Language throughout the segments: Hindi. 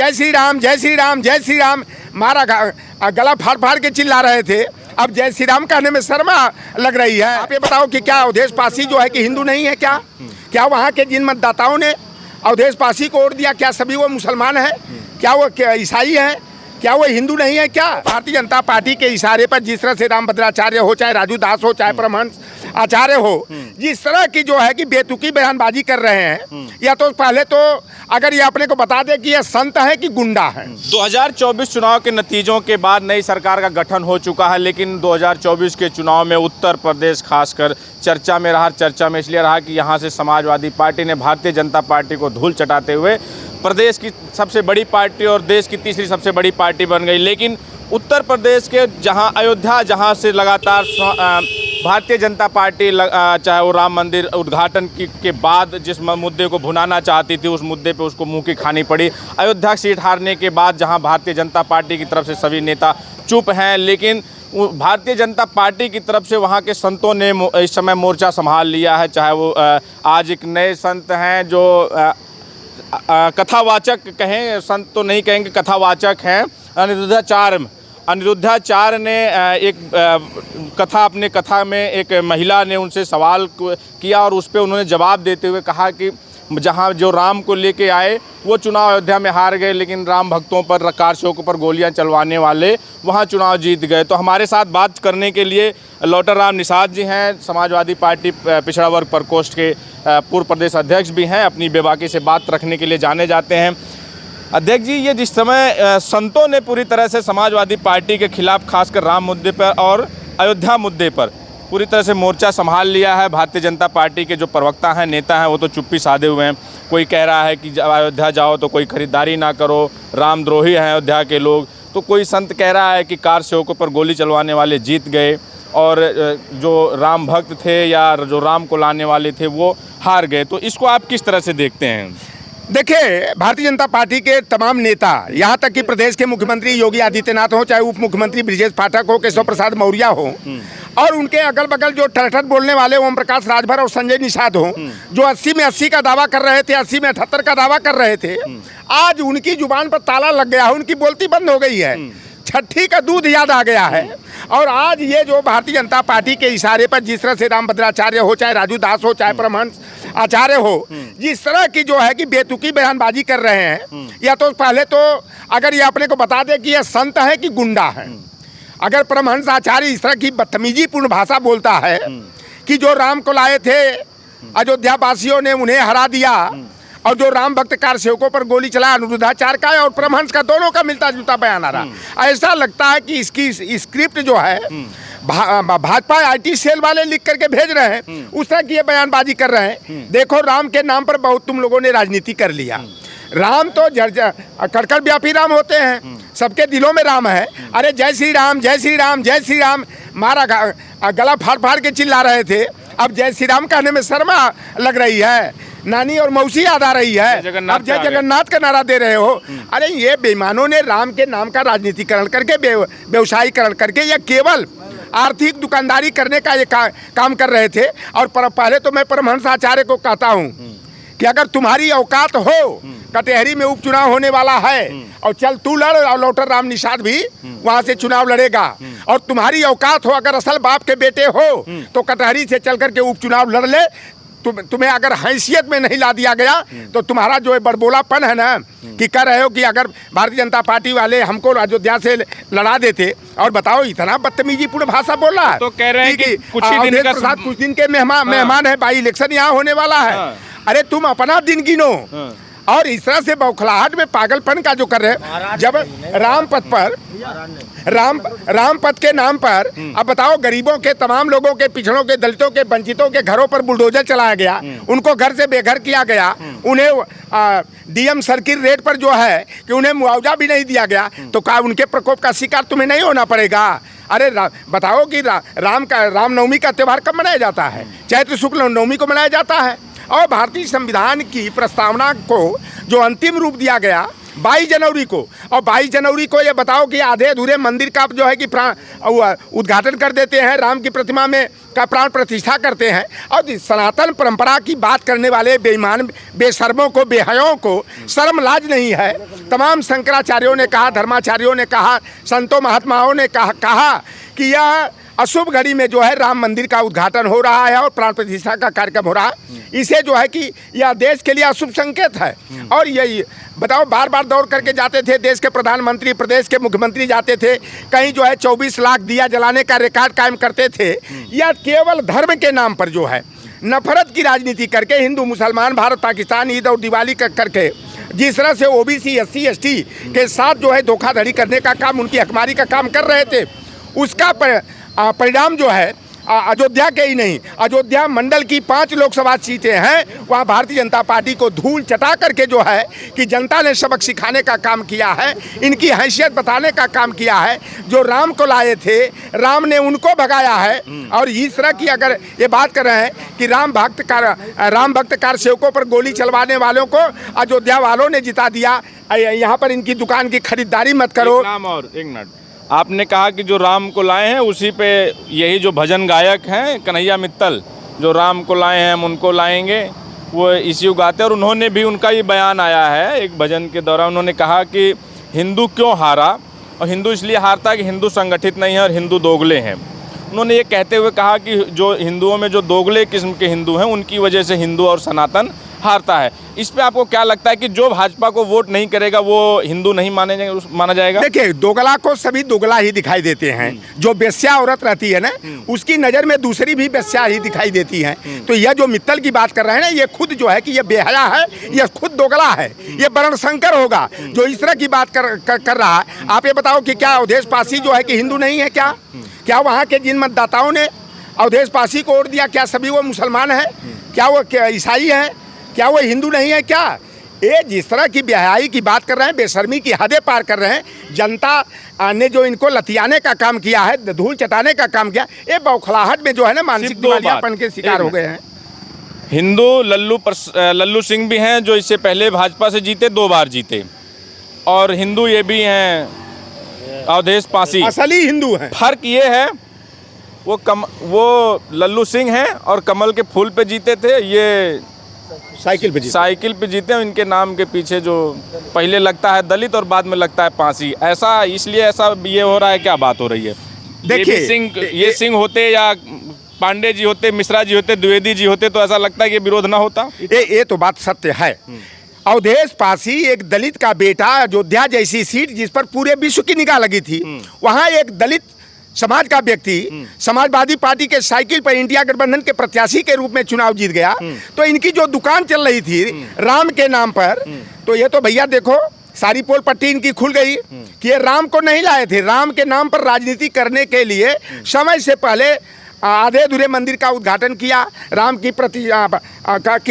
जय श्री राम जय श्री राम जय श्री राम मारा गला फाड़ फाड़ के चिल्ला रहे थे, अब जय श्री राम कहने में शर्मा लग रही है। आप ये बताओ कि क्या अवधेश पासी जो है कि हिंदू नहीं है क्या? क्या वहाँ के जिन मतदाताओं ने अवधेश पासी को वोट दिया क्या सभी वो मुसलमान हैं? क्या वो ईसाई हैं? क्या वो हिंदू नहीं है क्या? भारतीय जनता पार्टी के इशारे पर जिस तरह से रामभद्राचार्य हो, चाहे राजू दास हो, चाहे परमहंस आचार्य हो, जिस तरह की जो है कि बेतुकी बयानबाजी कर रहे हैं, या तो पहले तो अगर ये अपने को बता दे कि ये संत है कि गुंडा है। 2024 चुनाव के नतीजों के बाद नई सरकार का गठन हो चुका है, लेकिन 2024 के चुनाव में उत्तर प्रदेश खासकर चर्चा में रहा। चर्चा में इसलिए रहा कि यहाँ से समाजवादी पार्टी ने भारतीय जनता पार्टी को धूल चटाते हुए प्रदेश की सबसे बड़ी पार्टी और देश की तीसरी सबसे बड़ी पार्टी बन गई। लेकिन उत्तर प्रदेश के जहाँ अयोध्या, जहाँ से लगातार भारतीय जनता पार्टी चाहे वो राम मंदिर उद्घाटन के बाद जिस मुद्दे को भुनाना चाहती थी, उस मुद्दे पे उसको मुंह की खानी पड़ी। अयोध्या सीट हारने के बाद जहां भारतीय जनता पार्टी की तरफ से सभी नेता चुप हैं, लेकिन भारतीय जनता पार्टी की तरफ से वहां के संतों ने इस समय मोर्चा संभाल लिया है। चाहे वो आज एक नए संत हैं जो कथावाचक कहें, संत तो नहीं कहेंगे, कथावाचक हैं, अनिरुद्धाचार्य ने एक कथा, अपने कथा में एक महिला ने उनसे सवाल किया और उस पर उन्होंने जवाब देते हुए कहा कि जहां जो राम को लेके आए वो चुनाव अयोध्या में हार गए, लेकिन राम भक्तों पर, कार सेवकों पर गोलियां चलवाने वाले वहां चुनाव जीत गए। तो हमारे साथ बात करने के लिए लौटर राम निषाद जी हैं, समाजवादी पार्टी पिछड़ा वर्ग प्रकोष्ठ के पूर्व प्रदेश अध्यक्ष भी हैं, अपनी बेबाकी से बात रखने के लिए जाने जाते हैं। अध्यक्ष जी, ये जिस समय संतों ने पूरी तरह से समाजवादी पार्टी के खिलाफ खासकर राम मुद्दे पर और अयोध्या मुद्दे पर पूरी तरह से मोर्चा संभाल लिया है। भारतीय जनता पार्टी के जो प्रवक्ता हैं, नेता हैं, वो तो चुप्पी साधे हुए हैं। कोई कह रहा है कि अयोध्या जाओ तो कोई खरीदारी ना करो, रामद्रोही हैं अयोध्या के लोग। तो कोई संत कह रहा है कि कार सेवकों पर गोली चलवाने वाले जीत गए और जो राम भक्त थे या जो राम को लाने वाले थे वो हार गए। तो इसको आप किस तरह से देखते हैं? देखिए, भारतीय जनता पार्टी के तमाम नेता, यहाँ तक कि प्रदेश के मुख्यमंत्री योगी आदित्यनाथ हो, चाहे उप मुख्यमंत्री ब्रिजेश पाठक हो, केशव प्रसाद मौर्य हो, और उनके अगल बगल जो ठरठर बोलने वाले ओम प्रकाश राजभर और संजय निषाद हो, जो 80 में 80 का दावा कर रहे थे, 80 में 78 का दावा कर रहे थे, आज उनकी जुबान पर ताला लग गया है, उनकी बोलती बंद हो गई है, छठी का दूध याद आ गया है। और आज ये जो भारतीय जनता पार्टी के इशारे पर जिस तरह से रामभद्राचार्य हो, चाहे राजू दास हो, चाहे परमहंस आचार्य हो, जिस तरह की जो है कि बेतुकी बयानबाजी कर रहे हैं, या तो पहले तो अगर ये अपने को बता दे कि ये संत है कि गुंडा है। अगर परमहंस आचार्य इस तरह की बदतमीजीपूर्ण भाषा बोलता है कि जो राम को लाए थे अयोध्या वासियों ने उन्हें हरा दिया, और जो राम भक्त कार सेवकों पर गोली चला, अनिरुद्धाचार्य का और परमहंस का, दोनों का मिलता जुलता बयान आ रहा। ऐसा लगता है कि इसकी स्क्रिप्ट जो है भाजपा IT सेल वाले लिख करके भेज रहे हैं, उस तरह की ये बयानबाजी कर रहे हैं। देखो, राम के नाम पर बहुत तुम लोगों ने राजनीति कर लिया। राम तो कड़कड़ व्यापी राम होते हैं, सबके दिलों में राम है। अरे जय श्री राम जय श्री राम जय श्री राम मारा गला फाड़ फाड़ के चिल्ला रहे थे, अब जय श्री राम कहने में शर्मा लग रही है, नानी और मौसी याद आ रही है, अब जय जगन्नाथ का नारा दे रहे हो। अरे ये बेईमानों ने राम के नाम का राजनीतिकरण करके, व्यवसायीकरण करके, या केवल आर्थिक दुकानदारी करने का ये काम कर रहे थे। और पहले तो मैं परमहंस आचार्य को कहता हूँ कि अगर तुम्हारी औकात हो, कटेहरी में उपचुनाव होने वाला है और चल तू लड़, और लौटर राम निषाद भी वहां से चुनाव लड़ेगा, और तुम्हारी औकात हो, अगर असल बाप के बेटे हो तो कटहरी से चल करके उपचुनाव लड़ ले। तुम्हें अगर हैसियत में नहीं ला दिया गया तो तुम्हारा जो बड़बोलापन है ना, कि कह रहे हो कि अगर भारतीय जनता पार्टी वाले हमको अयोध्या से लड़ा देते, और बताओ इतना बदतमीजीपूर्ण भाषा बोल रहा है। तो कह रहे हैं कि कुछ दिन के मेहमान है, बाई इलेक्शन यहाँ होने वाला है। अरे तुम अपना दिन गिनो। और इस तरह से बौखलाहट में पागलपन का जो कर रहे हैं, जब राम पथ पर, राम पथ के नाम पर, अब बताओ गरीबों के, तमाम लोगों के, पिछड़ों के, दलितों के, वंचितों के घरों पर बुलडोजर चलाया गया, उनको घर से बेघर किया गया, उन्हें DM सर्किल रेट पर जो है कि उन्हें मुआवजा भी नहीं दिया गया, तो क्या उनके प्रकोप का शिकार तुम्हें नहीं होना पड़ेगा? अरे बताओ कि रामनवमी का त्यौहार कब मनाया जाता है? चैत्र शुक्ल नवमी को मनाया जाता है। और भारतीय संविधान की प्रस्तावना को जो अंतिम रूप दिया गया, 22 जनवरी को। और 22 जनवरी को ये बताओ कि आधे अधूरे मंदिर का जो है कि उद्घाटन कर देते हैं, राम की प्रतिमा में का प्राण प्रतिष्ठा करते हैं। और सनातन परंपरा की बात करने वाले बेईमान बेशर्मों को, बेहयों को शर्म लाज नहीं है। तमाम शंकराचार्यों ने कहा, धर्माचार्यों ने कहा, संतों महात्माओं ने कहा कि यह अशुभ घड़ी में जो है राम मंदिर का उद्घाटन हो रहा है और प्राण प्रतिष्ठा का कार्यक्रम हो रहा है। इसे जो है कि यह देश के लिए अशुभ संकेत है। और यही बताओ, बार बार दौड़ करके जाते थे देश के प्रधानमंत्री, प्रदेश के मुख्यमंत्री जाते थे, कहीं जो है 24 लाख दिया जलाने का रिकॉर्ड कायम करते थे। यह केवल धर्म के नाम पर जो है नफरत की राजनीति करके, हिंदू मुसलमान, भारत पाकिस्तान, ईद और दिवाली करके जिस तरह से ओबीसी SC ST के साथ जो है धोखाधड़ी करने का काम, उनकी हकमारी का काम कर रहे थे, उसका परिणाम जो है अयोध्या के ही नहीं, अयोध्या मंडल की 5 लोकसभा सीटें हैं, वहाँ भारतीय जनता पार्टी को धूल चटा करके जो है कि जनता ने सबक सिखाने का काम किया है, इनकी हैसियत बताने का काम किया है। जो राम को लाए थे, राम ने उनको भगाया है। और इस तरह की अगर ये बात कर रहे हैं कि राम भक्त कार सेवकों पर गोली चलवाने वालों को अयोध्या वालों ने जिता दिया, यहाँ पर इनकी दुकान की खरीदारी मत करो। एक मिनट, आपने कहा कि जो राम को लाए हैं उसी पे यही जो भजन गायक हैं कन्हैया मित्तल, जो राम को लाए हैं हम उनको लाएंगे, वो इसी गाते हैं। और उन्होंने भी, उनका ये बयान आया है एक भजन के दौरान, उन्होंने कहा कि हिंदू क्यों हारा, और हिंदू इसलिए हारता है कि हिंदू संगठित नहीं है और हिंदू दोगले हैं। उन्होंने ये कहते हुए कहा कि जो हिंदुओं में जो दोगले किस्म के हिंदू हैं उनकी वजह से हिंदू और सनातन हारता है। इस पे आपको क्या लगता है कि जो भाजपा को वोट नहीं करेगा वो हिंदू नहीं माना जाएगा? देखिए, दोगला को सभी दोगला ही दिखाई देते हैं। जो बेस्या औरत रहती है ना, उसकी नज़र में दूसरी भी बेस्या ही दिखाई देती है। तो यह जो मित्तल की बात कर रहे हैं ना, ये खुद जो है कि ये बेहया है, ये खुद दोगला है, ये वर्णशंकर होगा जो इस तरह की बात कर रहा है। आप ये बताओ कि क्या अवधेश पासी जो है कि हिंदू नहीं है? क्या वहाँ के जिन मतदाताओं ने अवधेश पासी को वोट दिया, क्या सभी वो मुसलमान हैं? क्या वो ईसाई हैं? क्या वो हिंदू नहीं है? क्या ये जिस तरह की बेहयाई की बात कर रहे हैं, बेशर्मी की हदें पार कर रहे हैं। जनता ने जो इनको लतियाने का काम किया है, धूल चटाने का काम किया, ये बौखलाहट में जो है ना मानसिक दिवालियापन के शिकार हो गए हैं। हिंदू लल्लू सिंह भी हैं जो इससे पहले भाजपा से जीते, 2 बार जीते, और हिंदू ये भी हैं अवधेश पासी, असली हिंदू हैं। फर्क ये है वो लल्लू सिंह हैं और कमल के फूल पे जीते थे, ये साइकिल पे जीते हैं। इनके नाम के पीछे जो पहले लगता है दलित और बाद में लगता है पासी, ऐसा इसलिए ऐसा ये हो रहा है। क्या बात हो रही है? देखिए, ये सिंह होते या पांडे जी होते, मिश्रा जी होते, द्विवेदी जी होते तो ऐसा लगता है कि विरोध ना होता। ये तो बात सत्य है। अवधेश पासी एक दलित का बेटा, अयोध्या जैसी सीट जिस पर पूरे विश्व की निगाह लगी थी, वहाँ एक दलित समाज का व्यक्ति समाजवादी पार्टी के साइकिल पर इंडिया गठबंधन के प्रत्याशी के रूप में चुनाव जीत गया। तो इनकी जो दुकान चल रही थी राम के नाम पर, तो ये तो भैया देखो सारी पोल पट्टी इनकी खुल गई कि ये राम को नहीं लाए थे, राम के नाम पर राजनीति करने के लिए समय से पहले आधे अधूरे मंदिर का उद्घाटन किया, राम की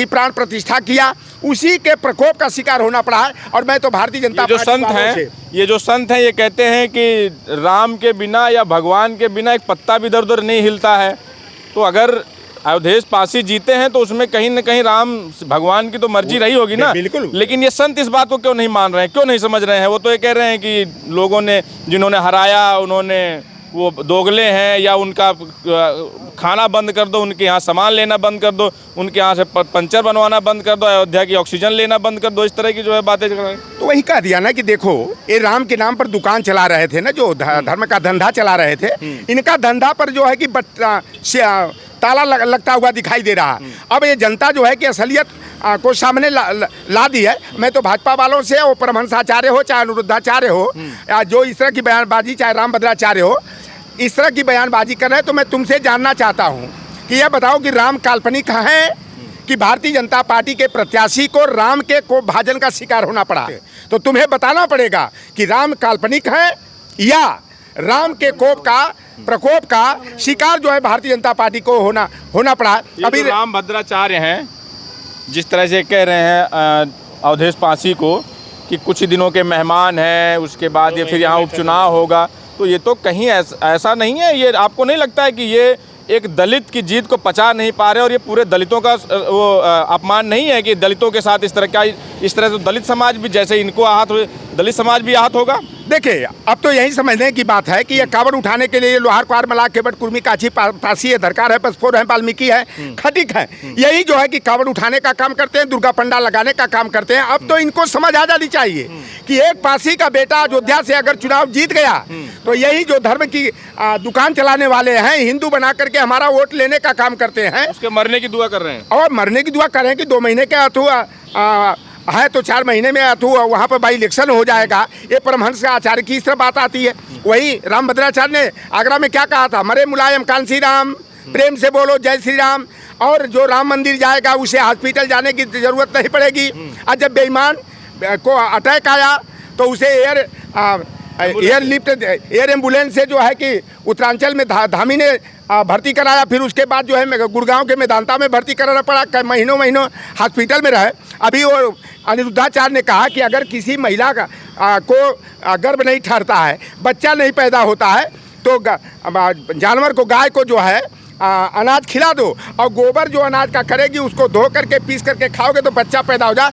प्राण प्रतिष्ठा किया, उसी के प्रकोप का शिकार होना पड़ा है। और मैं तो भारतीय जनता पार्टी ये जो संत हैं ये कहते हैं कि राम के बिना या भगवान के बिना एक पत्ता भी इधर उधर नहीं हिलता है। तो अगर अवधेश पासी जीते हैं तो उसमें कहीं न कहीं राम भगवान की तो मर्जी रही होगी ना। बिल्कुल। लेकिन ये संत इस बात को क्यों नहीं मान रहे हैं, क्यों नहीं समझ रहे हैं? वो तो ये कह रहे हैं कि लोगों ने जिन्होंने हराया उन्होंने वो दोगले हैं, या उनका खाना बंद कर दो, उनके यहाँ सामान लेना बंद कर दो, उनके यहाँ से पंचर बनवाना बंद कर दो, अयोध्या की ऑक्सीजन लेना बंद कर दो, इस तरह की जो है बातें कर रहे हैं। तो वही कह दिया ना कि देखो ये राम के नाम पर दुकान चला रहे थे ना, जो धर्म का धंधा चला रहे थे, इनका धंधा पर जो है कि ताला लगता हुआ दिखाई दे रहा। अब ये जनता जो है कि असलियत को सामने ला दी है। मैं तो भाजपा वालों से, वो परमहंसाचार्य हो चाहे अनुरुद्धाचार्य हो, जो इस तरह की बयानबाजी, चाहे रामभद्राचार्य हो, इस तरह की बयानबाजी कर रहे हैं, तो मैं तुमसे जानना चाहता हूं कि यह बताओ कि राम काल्पनिक है कि भारतीय जनता पार्टी के प्रत्याशी को राम के को भाजन का शिकार होना पड़ा? तो तुम्हें बताना पड़ेगा कि राम काल्पनिक है या राम के प्रकोप का शिकार जो है भारतीय जनता पार्टी को होना पड़ा। अभी रामभद्राचार्य हैं, जिस तरह से कह रहे हैं अवधेश पासी को कि कुछ ही दिनों के मेहमान हैं, उसके बाद ये फिर यहाँ उपचुनाव होगा, तो ये तो कहीं ऐसा नहीं है। ये आपको नहीं लगता है कि ये एक दलित की जीत को पचा नहीं पा रहे, और ये पूरे दलितों का अपमान नहीं है कि दलितों के साथ इस तरह से दलित समाज भी जैसे इनको आहत हुए, दलित समाज भी आहत होगा। देखिए, अब तो यही समझने की बात है कि ये कावड़ उठाने के लिए लोहार क्वार मला केवट कुर्मी काछी पासी है, दरकार है, पसफोर है, वाल्मीकि है, खटिक है, यही जो है कि कावड़ उठाने का काम करते हैं, दुर्गा पंडाल लगाने का काम करते हैं। अब तो इनको समझ आ जानी चाहिए कि एक पासी का बेटा अयोध्या से अगर चुनाव जीत गया तो यही जो धर्म की दुकान चलाने वाले हैं, हिंदू बना करके हमारा वोट लेने का काम करते हैं, उसके मरने की दुआ कर रहे हैं, और मरने की दुआ कर रहे हैं कि 2 महीने के अथवा है तो 4 महीने में अथवा वहाँ पर बाई इलेक्शन हो जाएगा। ये परमहंस आचार्य की इस तरह बात आती है। वही रामभद्राचार्य ने आगरा में क्या कहा था, मरे मुलायम कांसी राम, प्रेम से बोलो जय श्री राम, और जो राम मंदिर जाएगा उसे हॉस्पिटल जाने की जरूरत नहीं पड़ेगी, और जब बेईमान को अटैक आया तो उसे एयर एम्बुलेंस से जो है कि उत्तरांचल में धामी ने भर्ती कराया, फिर उसके बाद जो है गुड़गांव के मेदांता में भर्ती कराना पड़ा, महीनों हॉस्पिटल में रहे। अभी वो अनिरुद्धाचार्य ने कहा कि अगर किसी महिला का को गर्भ नहीं ठहरता है, बच्चा नहीं पैदा होता है, तो जानवर को, गाय को जो है अनाज खिला दो, और गोबर जो अनाज का करेगी उसको धो करके पीस करके खाओगे तो बच्चा पैदा हो जाए।